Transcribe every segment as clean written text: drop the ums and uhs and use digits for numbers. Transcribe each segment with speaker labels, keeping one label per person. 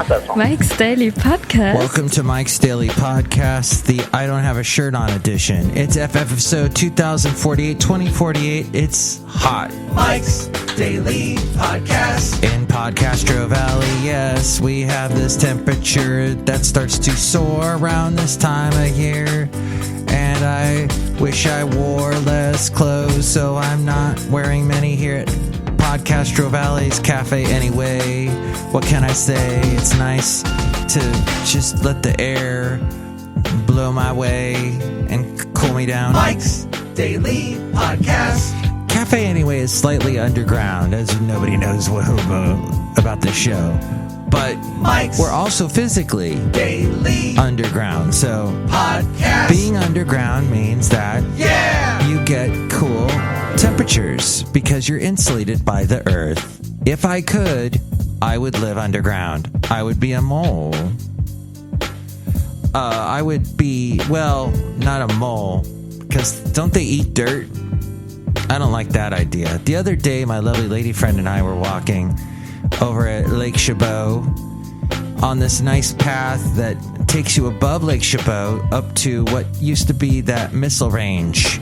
Speaker 1: Mike's Daily Podcast.
Speaker 2: Welcome to Mike's Daily Podcast, the I Don't Have a Shirt On edition. It's episode 2048. It's hot.
Speaker 3: Mike's Daily Podcast.
Speaker 2: In Podcastro Valley, yes, we have this temperature that starts to soar around this time of year. And I wish I wore less clothes, so I'm not wearing many here at Podcastro Valley's Cafe anyway. What can I say? It's nice to just let the air blow my way and cool me down.
Speaker 3: Mike's Daily Podcast.
Speaker 2: Cafe anyway is slightly underground, as nobody knows about this show. But
Speaker 3: Mike's
Speaker 2: we're also physically
Speaker 3: Daily
Speaker 2: underground. So
Speaker 3: Podcast.
Speaker 2: Being underground means that you get cool temperatures because you're insulated by the earth. If I could, I would live underground. I would be a mole. I would be, well, not a mole, because don't they eat dirt? I don't like that idea. The other day, my lovely lady friend and I were walking over at Lake Chabot on this nice path that takes you above Lake Chabot up to what used to be that missile range.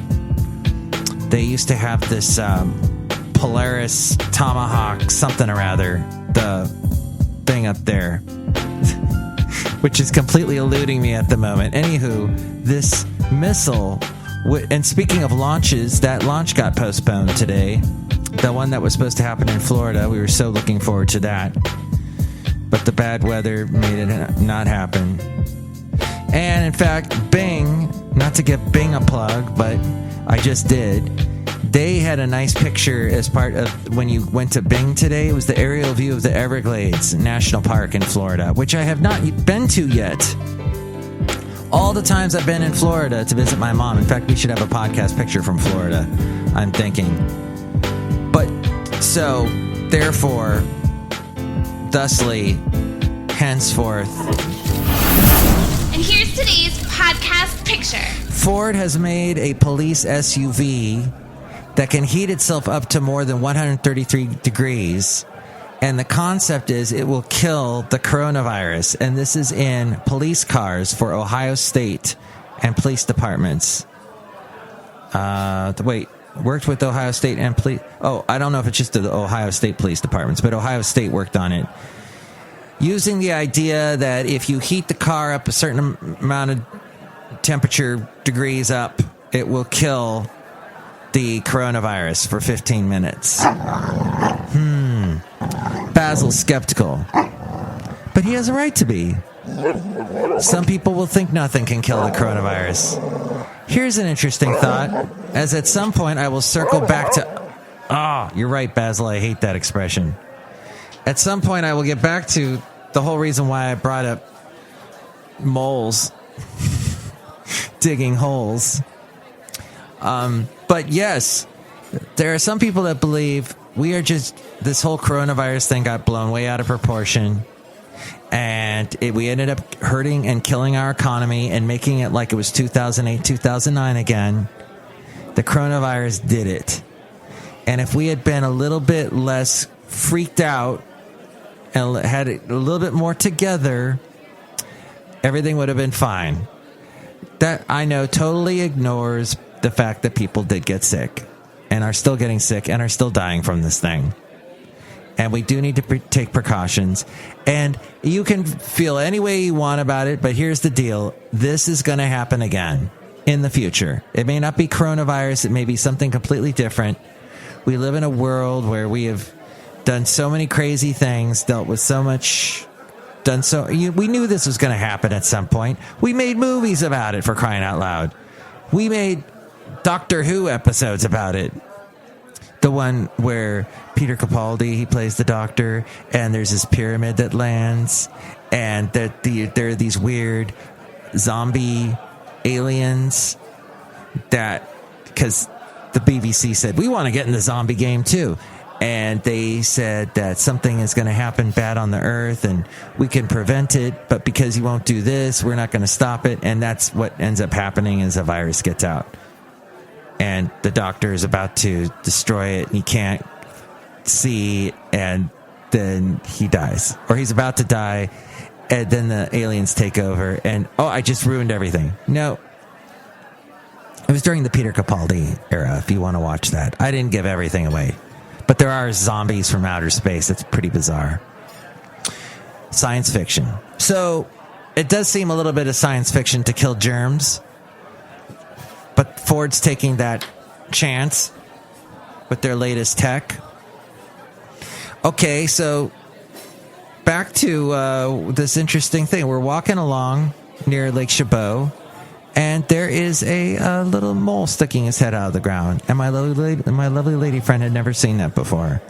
Speaker 2: They used to have this Polaris Tomahawk something or other, the thing up there, which is completely eluding me at the moment. Anywho, this missile, and speaking of launches, that launch got postponed today. The one that was supposed to happen in Florida, we were so looking forward to that. But the bad weather made it not happen. And in fact, Bing, not to give Bing a plug, but I just did. They had a nice picture as part of when you went to Bing today. It was the aerial view of the Everglades National Park in Florida, which I have not been to yet. All the times I've been in Florida to visit my mom. In fact, we should have a podcast picture from Florida, I'm thinking. But so, therefore, thusly, henceforth.
Speaker 4: And here's today's podcast picture.
Speaker 2: Ford has made a police SUV that can heat itself up to more than 133 degrees. And the concept is it will kill the coronavirus. And this is in police cars for Ohio State and police departments. Worked with Ohio State and police. Oh, I don't know if it's just the Ohio State police departments, but Ohio State worked on it. Using the idea that if you heat the car up a certain amount of temperature degrees up, it will kill the coronavirus for 15 minutes. Basil's skeptical. But he has a right to be. Some people will think nothing can kill the coronavirus. Here's an interesting thought, as at some point I will circle back to... you're right, Basil, I hate that expression. At some point I will get back to the whole reason why I brought up moles digging holes. But yes, there are some people that believe this whole coronavirus thing got blown way out of proportion. And we ended up hurting and killing our economy and making it like it was 2008, 2009 again. The coronavirus did it. And if we had been a little bit less freaked out and had it a little bit more together, everything would have been fine. That, I know, totally ignores the fact that people did get sick and are still getting sick and are still dying from this thing. And we do need to take precautions. And you can feel any way you want about it, but here's the deal. This is going to happen again in the future. It may not be coronavirus. It may be something completely different. We live in a world where we have done so many crazy things, dealt with so much, we knew this was going to happen at some point. We made movies about it, for crying out loud. We made Doctor Who episodes about it. The one where Peter Capaldi, he plays the doctor, and there's this pyramid that lands, and there are these weird zombie aliens that, because the BBC said, we want to get in the zombie game too. And they said that something is going to happen bad on the earth and we can prevent it, but because you won't do this, we're not going to stop it. And that's what ends up happening is a virus gets out. And the doctor is about to destroy it and he can't see, and then he dies. Or he's about to die, and then the aliens take over, and, I just ruined everything. No. It was during the Peter Capaldi era, if you want to watch that. I didn't give everything away. But there are zombies from outer space. It's pretty bizarre. Science fiction. So, it does seem a little bit of science fiction to kill germs. But Ford's taking that chance with their latest tech. Okay, so back to this interesting thing. We're walking along near Lake Chabot, and there is a little mole sticking his head out of the ground. And my lovely lady friend had never seen that before.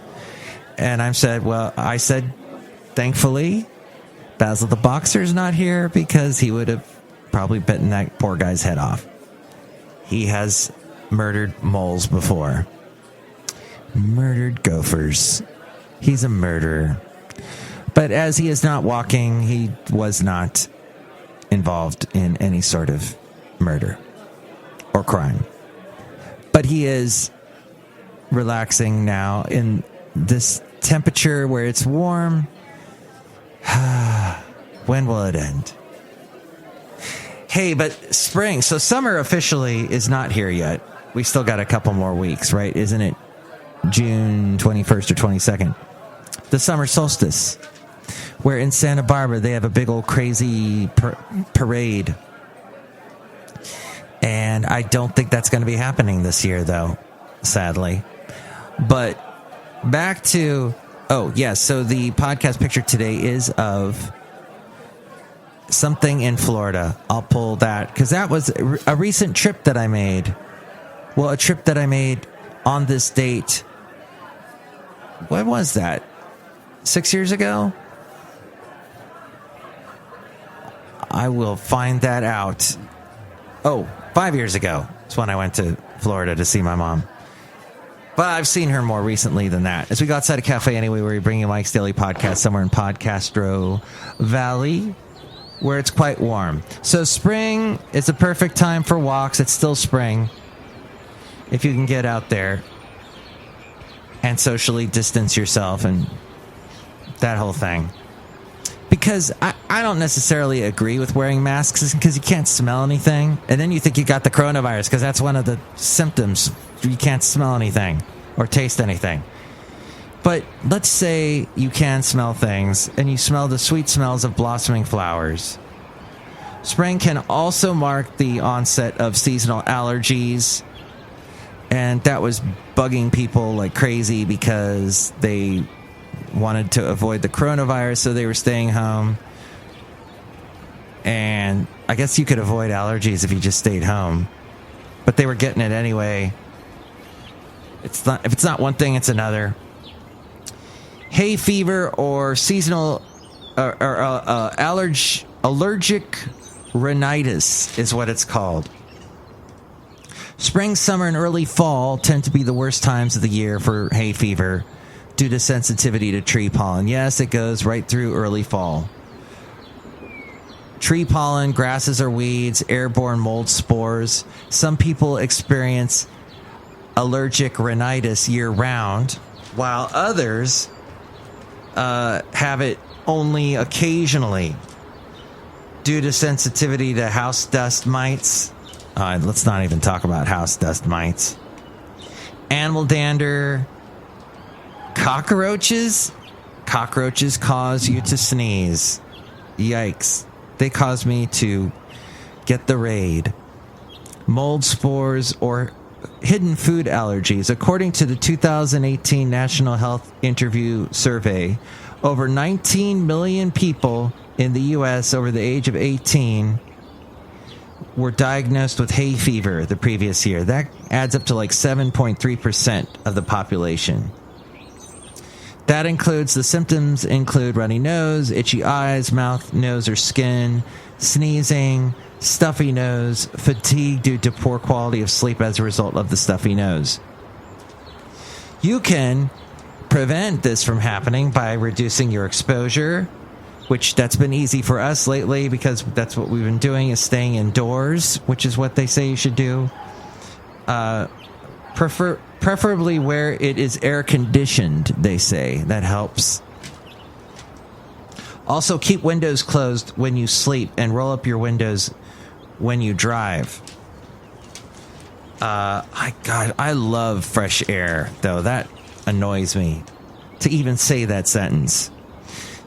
Speaker 2: And I said, thankfully, Basil the Boxer's not here, because he would have probably bitten that poor guy's head off. He has murdered moles before. Murdered gophers. He's a murderer. But as he is not walking, he was not involved in any sort of murder or crime. But he is relaxing now in this temperature where it's warm. When will it end? Hey, but spring. So summer officially is not here yet. We still got a couple more weeks, right? Isn't it June 21st or 22nd? The summer solstice, where in Santa Barbara they have a big old crazy parade. And I don't think that's going to be happening this year, though, sadly. But back to, so the podcast picture today is of something in Florida. I'll pull that, because that was a recent trip that I made. Well, a trip that I made on this date. When was that? 6 years ago? I will find that out. 5 years ago. That's when I went to Florida to see my mom. But I've seen her more recently than that. As we go outside a cafe anyway, where we bring you Mike's Daily Podcast somewhere in Podcastro Valley, where it's quite warm. So spring is a perfect time for walks. It's still spring. If you can get out there and socially distance yourself and that whole thing. Because I don't necessarily agree with wearing masks, because you can't smell anything. And then you think you got the coronavirus, because that's one of the symptoms. You can't smell anything or taste anything. But let's say you can smell things, and you smell the sweet smells of blossoming flowers. Spring can also mark the onset of seasonal allergies. And that was bugging people like crazy, because they wanted to avoid the coronavirus, so they were staying home. And I guess you could avoid allergies if you just stayed home, but they were getting it anyway. If it's not one thing, it's another. Hay fever, or seasonal allergic rhinitis is what it's called. Spring, summer, and early fall tend to be the worst times of the year for hay fever, due to sensitivity to tree pollen. Yes, it goes right through early fall. Tree pollen, grasses or weeds, airborne mold spores. Some people experience allergic rhinitis year-round, while others have it only occasionally due to sensitivity to house dust mites. Let's not even talk about house dust mites. Animal dander. Cockroaches? Cockroaches cause you to sneeze. Yikes. They cause me to get the raid. Mold spores or hidden food allergies. According to the 2018 National Health Interview Survey, over 19 million people in the U.S. over the age of 18 were diagnosed with hay fever the previous year. That adds up to like 7.3% of the population. That includes, the symptoms include runny nose, itchy eyes, mouth, nose, or skin, sneezing, stuffy nose, fatigue due to poor quality of sleep as a result of the stuffy nose. You can prevent this from happening by reducing your exposure, which that's been easy for us lately, because that's what we've been doing, is staying indoors, which is what they say you should do. Preferably where it is air conditioned, they say. That helps. Also, keep windows closed when you sleep and roll up your windows when you drive. I love fresh air, though. That annoys me to even say that sentence.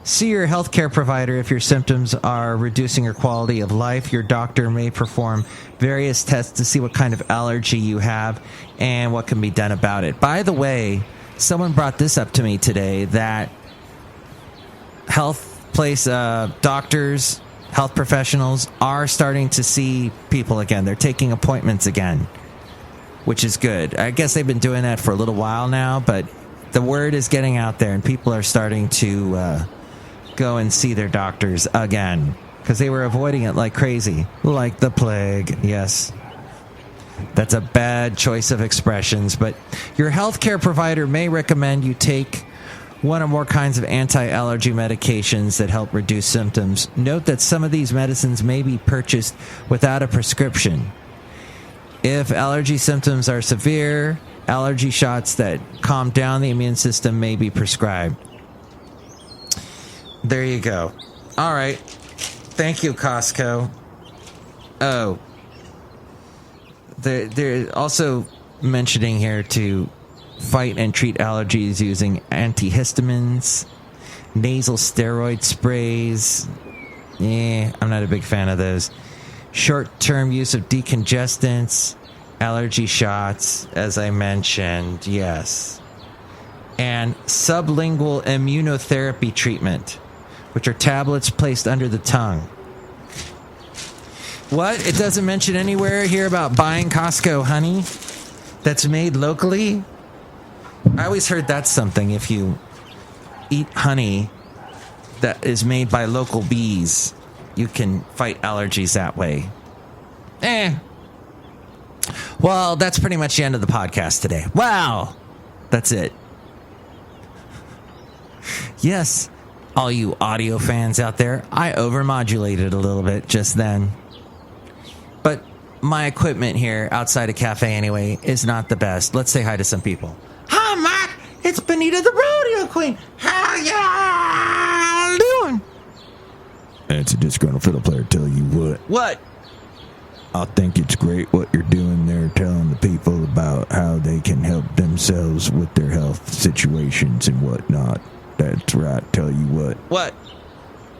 Speaker 2: See your healthcare provider if your symptoms are reducing your quality of life. Your doctor may perform various tests to see what kind of allergy you have and what can be done about it. By the way, someone brought this up to me today, that doctors, health professionals are starting to see people again. They're taking appointments again, which is good. I guess they've been doing that for a little while now, but the word is getting out there and people are starting to go and see their doctors again because they were avoiding it like crazy, like the plague. Yes, that's a bad choice of expressions, but your healthcare provider may recommend you take one or more kinds of anti-allergy medications that help reduce symptoms. Note that some of these medicines may be purchased without a prescription. If allergy symptoms are severe, allergy shots that calm down the immune system may be prescribed. There you go. All right. Thank you, Costco. Oh. They're also mentioning here to fight and treat allergies using antihistamines, nasal steroid sprays. I'm not a big fan of those. Short-term use of decongestants, allergy shots, as I mentioned, yes. And sublingual immunotherapy treatment, which are tablets placed under the tongue. What? It doesn't mention anywhere here about buying Costco honey that's made locally? I always heard that's something. If you eat honey that is made by local bees, you can fight allergies that way. Well, that's pretty much the end of the podcast today. Wow. That's it. Yes, all you audio fans out there, I overmodulated a little bit just then. But my equipment here outside a cafe anyway is not the best. Let's say hi to some people. Hi, Mike. It's Benita the Rodeo Queen. How y'all doing?
Speaker 5: It's a disgruntled fiddle player. Tell you what.
Speaker 2: What?
Speaker 5: I think it's great what you're doing there, telling the people about how they can help themselves with their health situations and whatnot. That's right. Tell you what.
Speaker 2: What?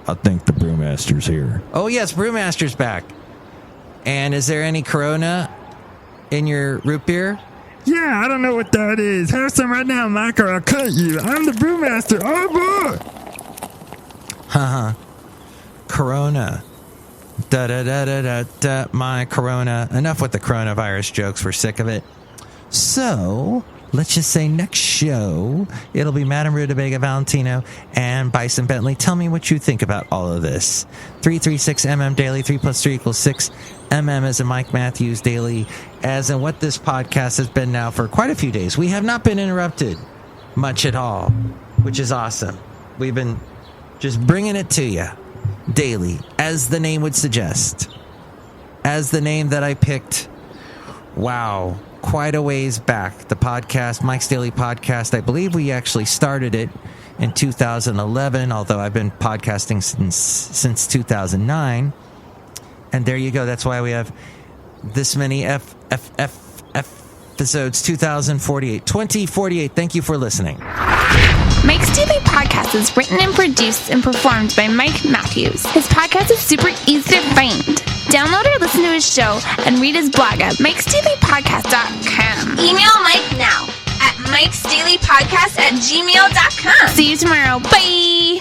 Speaker 5: I think the Brewmaster's here.
Speaker 2: Oh, yes, Brewmaster's back. And is there any Corona in your root beer?
Speaker 6: Yeah, I don't know what that is. Have some right now, Mike, or I'll cut you. I'm the Brewmaster. Oh, boy.
Speaker 2: Haha. Corona. Da-da-da-da-da-da. My Corona. Enough with the coronavirus jokes. We're sick of it. So, let's just say next show, it'll be Madame Rootabega, Valentino, and Bison Bentley. Tell me what you think about all of this. 336MM Daily, 3 plus 3 equals 6. MM as in Mike Matthews Daily, as in what this podcast has been now for quite a few days. We have not been interrupted much at all, which is awesome. We've been just bringing it to you daily, as the name would suggest. As the name that I picked, wow, quite a ways back. The podcast, Mike's Daily Podcast, I believe we actually started it in 2011, although I've been podcasting since 2009. And there you go. That's why we have this many episodes, 2048. Thank you for listening.
Speaker 4: Mike's Daily Podcast is written and produced and performed by Mike Matthews. His podcast is super easy to find. Download or listen to his show and read his blog at MikesDailyPodcast.com. Email Mike now at MikesDailyPodcast@gmail.com. See you tomorrow. Bye!